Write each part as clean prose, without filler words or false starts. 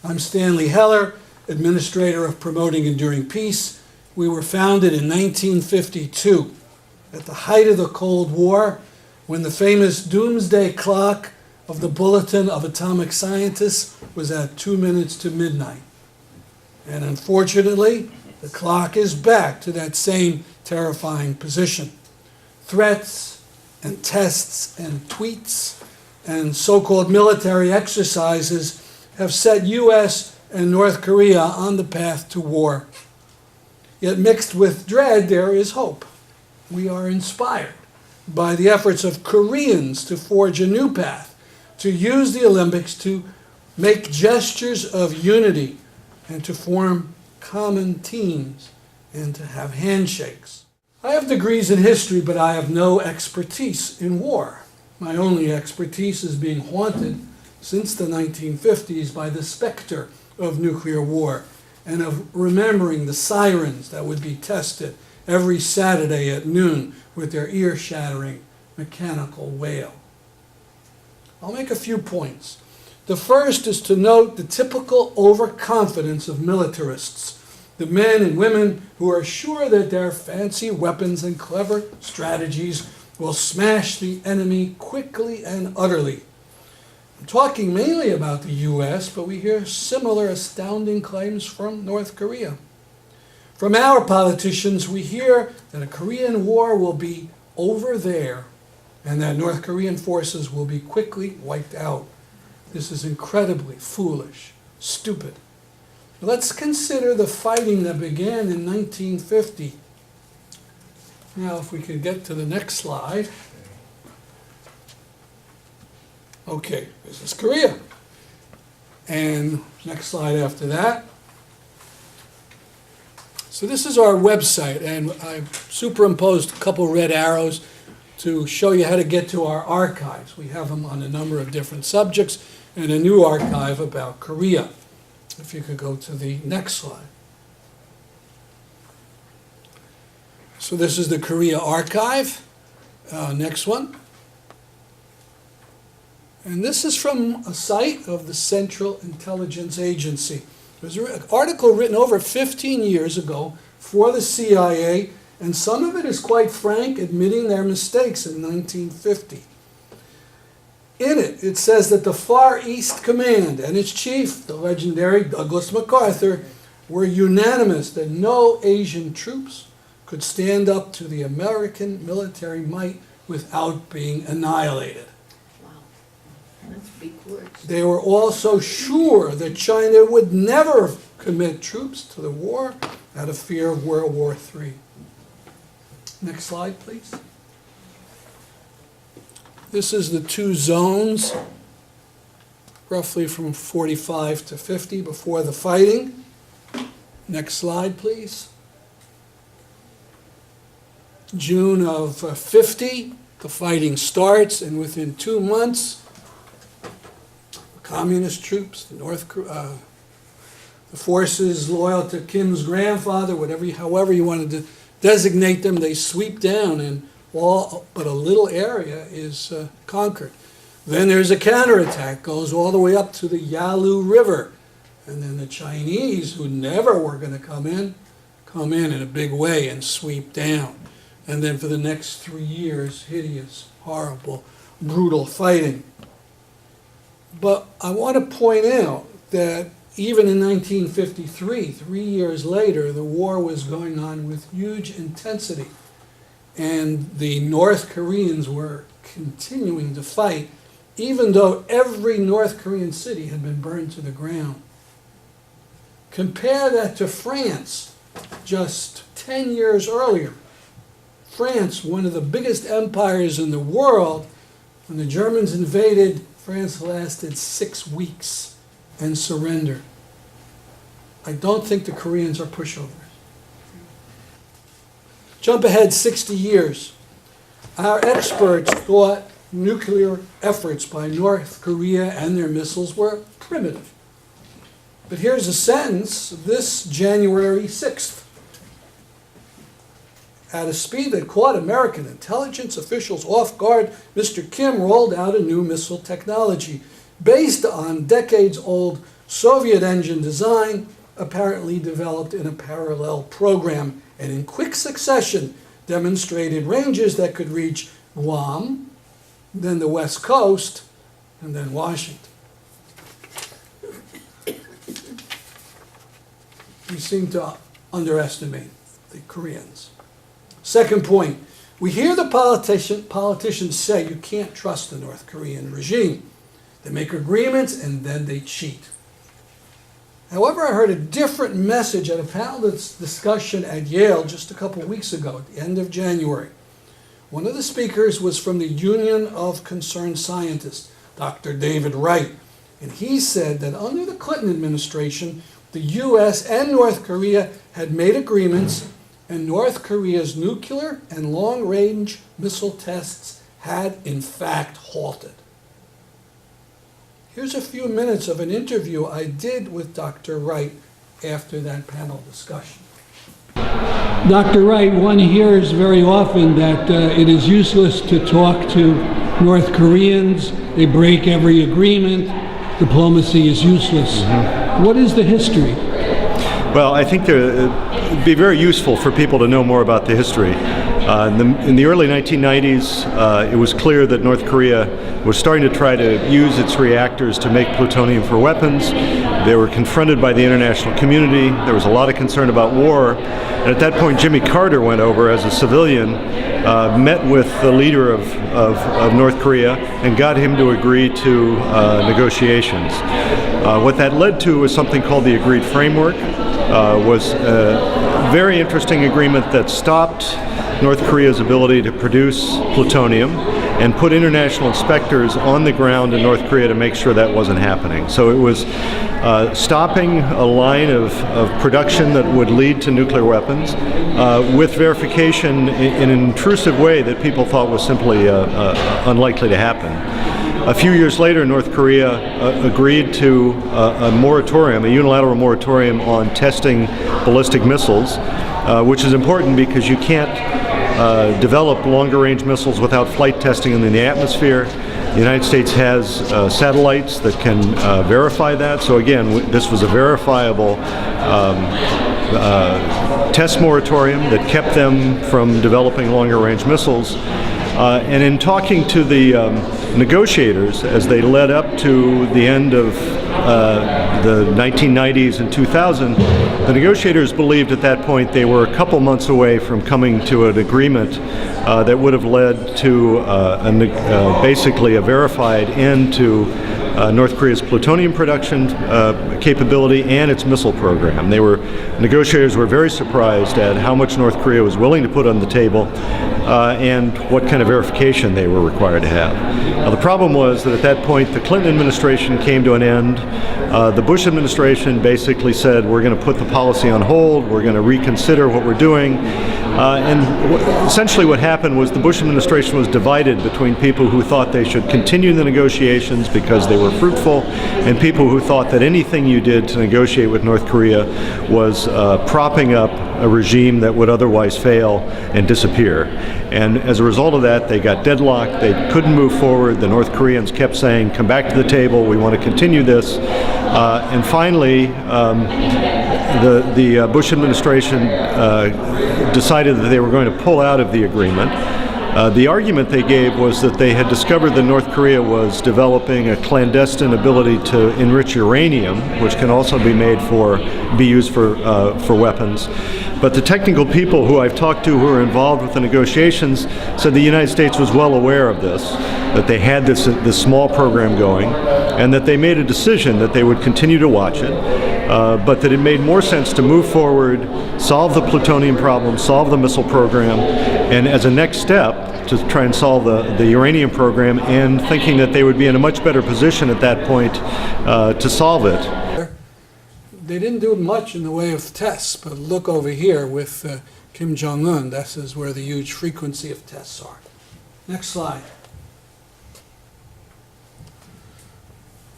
I'm Stanley Heller, Administrator of Promoting Enduring Peace. We were founded in 1952, at the height of the Cold War, when the famous doomsday clock of the Bulletin of Atomic Scientists was at 2 minutes to midnight. And unfortunately, the clock is back to that same terrifying position. Threats and tests and tweets and so-called military exercises have set U.S. and North Korea on the path to war. Yet mixed with dread, there is hope. We are inspired by the efforts of Koreans to forge a new path, to use the Olympics to make gestures of unity and to form common teams and to have handshakes. I have degrees in history, but I have no expertise in war. My only expertise is being haunted since the 1950s by the specter of nuclear war and of remembering the sirens that would be tested every Saturday at noon with their ear-shattering mechanical wail. I'll make a few points. The first is to note the typical overconfidence of militarists, the men and women who are sure that their fancy weapons and clever strategies will smash the enemy quickly and utterly. I'm talking mainly about the U.S., but we hear similar astounding claims from North Korea. From our politicians, we hear that a Korean war will be over there and that North Korean forces will be quickly wiped out. This is incredibly foolish, stupid. Let's consider the fighting that began in 1950. Now, if we could get to the next slide. Okay, this is Korea. And next slide after that. So this is our website, and I've superimposed a couple red arrows to show you how to get to our archives. We have them on a number of different subjects and a new archive about Korea. If you could go to the next slide. So this is the Korea archive. Next one. And this is from a site of the Central Intelligence Agency. There's an article written over 15 years ago for the CIA, and some of it is quite frank, admitting their mistakes in 1950. In it, it says that the Far East Command and its chief, the legendary Douglas MacArthur, were unanimous that no Asian troops could stand up to the American military might without being annihilated. Wow, that's big words. They were also sure that China would never commit troops to the war out of fear of World War III. Next slide, please. This is the two zones, roughly from 45 to 50 before the fighting. Next slide, please. June of 50, the fighting starts, and within 2 months, the communist troops, the forces loyal to Kim's grandfather, however you wanted to designate them, they sweep down, and all but a little area is conquered. Then there's a counterattack, goes all the way up to the Yalu River, and then the Chinese, who never were going to come in a big way and sweep down. And then for the next 3 years, hideous, horrible, brutal fighting. But I want to point out that even in 1953, 3 years later, the war was going on with huge intensity. And the North Koreans were continuing to fight, even though every North Korean city had been burned to the ground. Compare that to France, just 10 years earlier. France, one of the biggest empires in the world, when the Germans invaded, France lasted 6 weeks and surrendered. I don't think the Koreans are pushovers. Jump ahead 60 years. Our experts thought nuclear efforts by North Korea and their missiles were primitive. But here's a sentence this January 6th. At a speed that caught American intelligence officials off guard, Mr. Kim rolled out a new missile technology based on decades-old Soviet engine design apparently developed in a parallel program and in quick succession demonstrated ranges that could reach Guam, then the West Coast, and then Washington. We seem to underestimate the Koreans. Second point, we hear the politicians say you can't trust the North Korean regime. They make agreements and then they cheat. However, I heard a different message at a panel discussion at Yale just a couple of weeks ago, at the end of January. One of the speakers was from the Union of Concerned Scientists, Dr. David Wright, and he said that under the Clinton administration, the U.S. and North Korea had made agreements, and North Korea's nuclear and long-range missile tests had in fact halted. Here's a few minutes of an interview I did with Dr. Wright after that panel discussion. Dr. Wright, one hears very often that it is useless to talk to North Koreans. They break every agreement. Diplomacy is useless. What is the history? Well, I think it'd be very useful for people to know more about the history. In the early 1990s, it was clear that North Korea was starting to try to use its reactors to make plutonium for weapons. They were confronted by the international community. There was a lot of concern about war. And at that point, Jimmy Carter went over as a civilian, met with the leader of North Korea, and got him to agree to negotiations. What that led to was something called the Agreed Framework. Was a very interesting agreement that stopped North Korea's ability to produce plutonium and put international inspectors on the ground in North Korea to make sure that wasn't happening. So it was stopping a line of production that would lead to nuclear weapons with verification in an intrusive way that people thought was simply unlikely to happen. A few years later, North Korea agreed to a moratorium, a unilateral moratorium on testing ballistic missiles, which is important because you can't develop longer-range missiles without flight testing them in the atmosphere. The United States has satellites that can verify that. So again, this was a verifiable test moratorium that kept them from developing longer-range missiles. And in talking to the negotiators as they led up to the end of the 1990s and 2000, the negotiators believed at that point they were a couple months away from coming to an agreement that would have led to basically a verified end to North Korea's plutonium production capability and its missile program. Negotiators were very surprised at how much North Korea was willing to put on the table and what kind of verification they were required to have. Now, the problem was that at that point the Clinton administration came to an end. The Bush administration basically said, we're going to put the policy on hold, we're going to reconsider what we're doing. Essentially what happened was the Bush administration was divided between people who thought they should continue the negotiations because they were fruitful, and people who thought that anything you did to negotiate with North Korea was propping up a regime that would otherwise fail and disappear. And as a result of that, they got deadlocked, they couldn't move forward. The North Koreans kept saying, come back to the table, we want to continue this. And finally, the Bush administration decided that they were going to pull out of the agreement. The argument they gave was that they had discovered that North Korea was developing a clandestine ability to enrich uranium, which can also be used for weapons. But the technical people who I've talked to who are involved with the negotiations said the United States was well aware of this, that they had this small program going, and that they made a decision that they would continue to watch it, but that it made more sense to move forward, solve the plutonium problem, solve the missile program, and as a next step, to try and solve the uranium program, and thinking that they would be in a much better position at that point to solve it. They didn't do much in the way of tests, but look over here with Kim Jong-un. This is where the huge frequency of tests are. Next slide.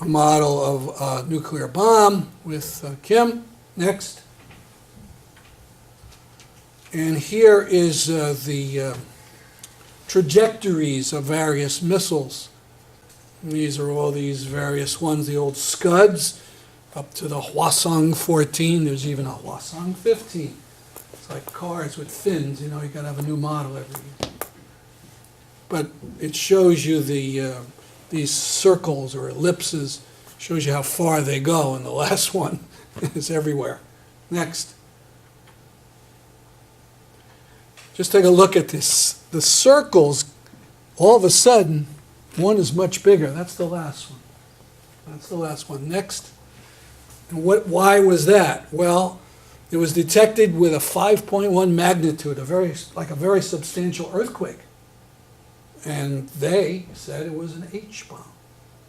A model of a nuclear bomb with Kim. Next. And here is the trajectories of various missiles. And these are all these various ones, the old Scuds. up to the Hwasong 14. There's even a Hwasong 15. It's like cars with fins, you got to have a new model every year. But it shows you these circles or ellipses, shows you how far they go, and the last one is everywhere. Next. Just take a look at this. The circles, all of a sudden, one is much bigger. That's the last one. That's the last one. Next. And why was that? Well, it was detected with a 5.1 magnitude, like a very substantial earthquake. And they said it was an H-bomb,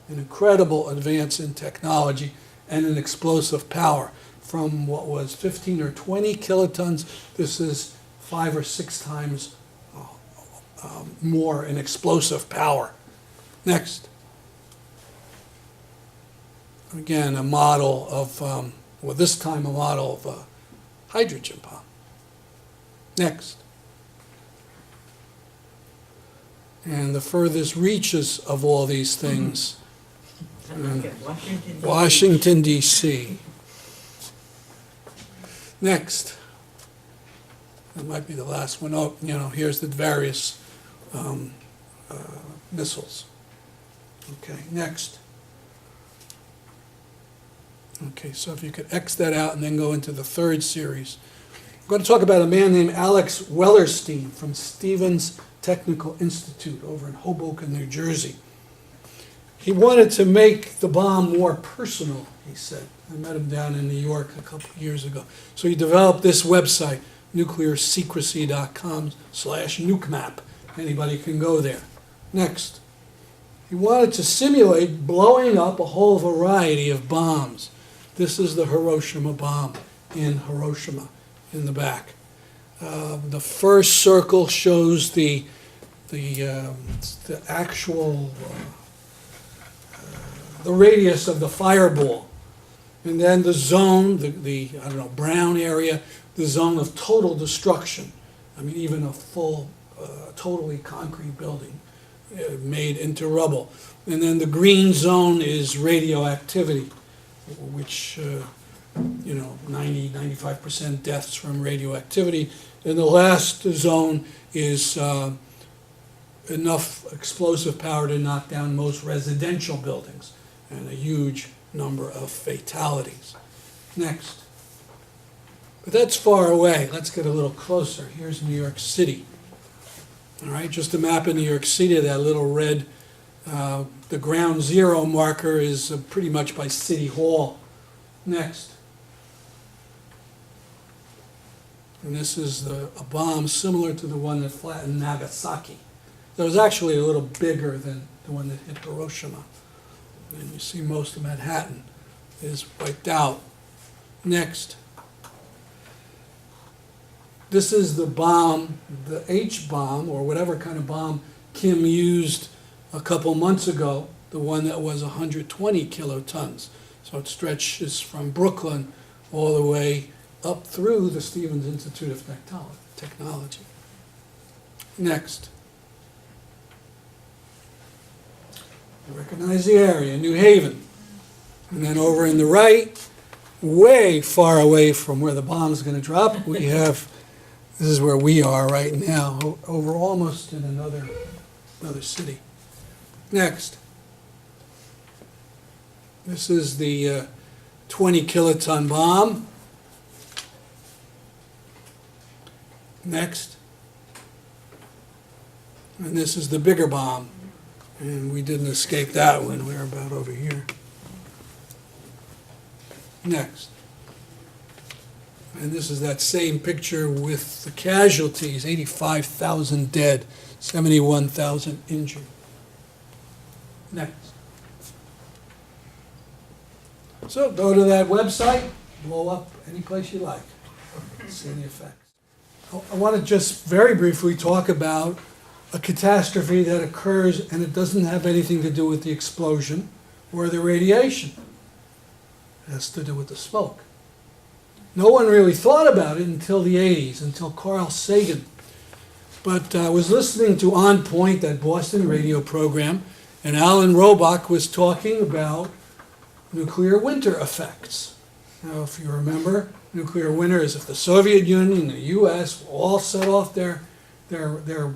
an incredible advance in technology and in explosive power. From what was 15 or 20 kilotons, this is 5 or 6 times more in explosive power. Next. Again, a model of, this time a model of a hydrogen bomb. Next. And the furthest reaches of all these things. Washington, D.C. Next. That might be the last one. Oh, here's the various missiles. Okay, next. Okay, so if you could X that out and then go into the third series. I'm going to talk about a man named Alex Wellerstein from Stevens Technical Institute over in Hoboken, New Jersey. He wanted to make the bomb more personal, he said. I met him down in New York a couple of years ago. So he developed this website, nuclearsecrecy.com/nukemap. Anybody can go there. Next. He wanted to simulate blowing up a whole variety of bombs. This is the Hiroshima bomb in Hiroshima in the back. The first circle shows the actual the radius of the fireball, and then the zone, the brown area, the zone of total destruction. I mean, even a full, totally concrete building made into rubble. And then the green zone is radioactivity, which 95% deaths from radioactivity. And the last zone is enough explosive power to knock down most residential buildings and a huge number of fatalities. Next. But that's far away. Let's get a little closer. Here's New York City. All right, just a map of New York City, that little red, the ground zero marker is pretty much by City Hall. Next. And this is a bomb similar to the one that flattened Nagasaki. It was actually a little bigger than the one that hit Hiroshima. And you see most of Manhattan is wiped out. Next. This is the bomb, the H-bomb, or whatever kind of bomb Kim used a couple months ago, the one that was 120 kilotons. So it stretches from Brooklyn all the way up through the Stevens Institute of Technology. Next. You recognize the area, New Haven. And then over in the right, way far away from where the bomb is going to drop, we have, this is where we are right now, over almost in another city. Next. This is the 20 kiloton bomb. Next. And this is the bigger bomb. And we didn't escape that one. We're about over here. Next. And this is that same picture with the casualties, 85,000 dead, 71,000 injured. Next. So go to that website, blow up any place you like, see the effects. I want to just very briefly talk about a catastrophe that occurs and it doesn't have anything to do with the explosion or the radiation. It has to do with the smoke. No one really thought about it until the 80s, until Carl Sagan. But I was listening to On Point, that Boston radio program, and Alan Robach was talking about nuclear winter effects. Now, if you remember, nuclear winter is if the Soviet Union and the U.S. all set off their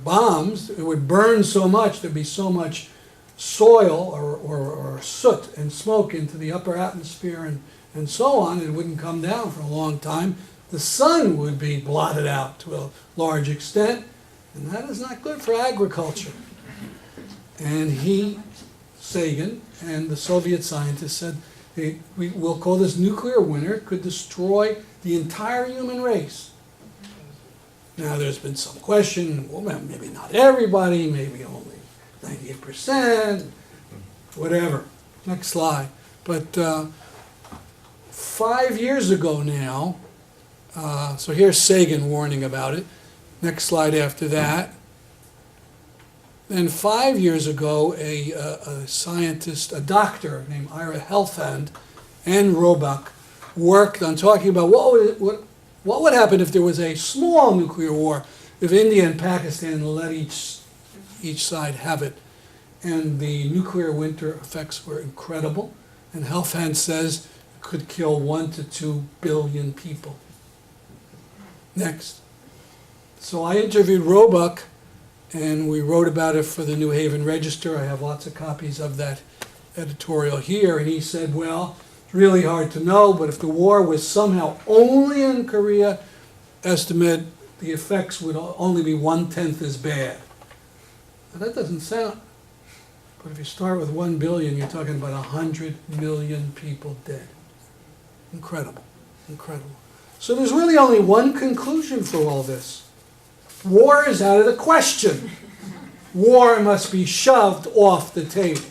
bombs, it would burn so much, there'd be so much soil or soot and smoke into the upper atmosphere and so on, it wouldn't come down for a long time. The sun would be blotted out to a large extent, and that is not good for agriculture. And Sagan, and the Soviet scientists said, hey, we'll call this nuclear winter, could destroy the entire human race. Now there's been some question, well, maybe not everybody, maybe only 98%, whatever. Next slide. But 5 years ago now, so here's Sagan warning about it. Next slide after that. Then 5 years ago, a scientist, a doctor named Ira Helfand and Roebuck worked on talking about what would happen if there was a small nuclear war, if India and Pakistan let each side have it. And the nuclear winter effects were incredible. And Helfand says it could kill 1 to 2 billion people. Next. So I interviewed Roebuck, and we wrote about it for the New Haven Register. I have lots of copies of that editorial here. And he said, well, it's really hard to know, but if the war was somehow only in Korea, estimate the effects would only be 1/10 as bad. Now, that doesn't sound, but if you start with 1 billion, you're talking about 100 million people dead. Incredible, incredible. So there's really only one conclusion for all this. War is out of the question. War must be shoved off the table.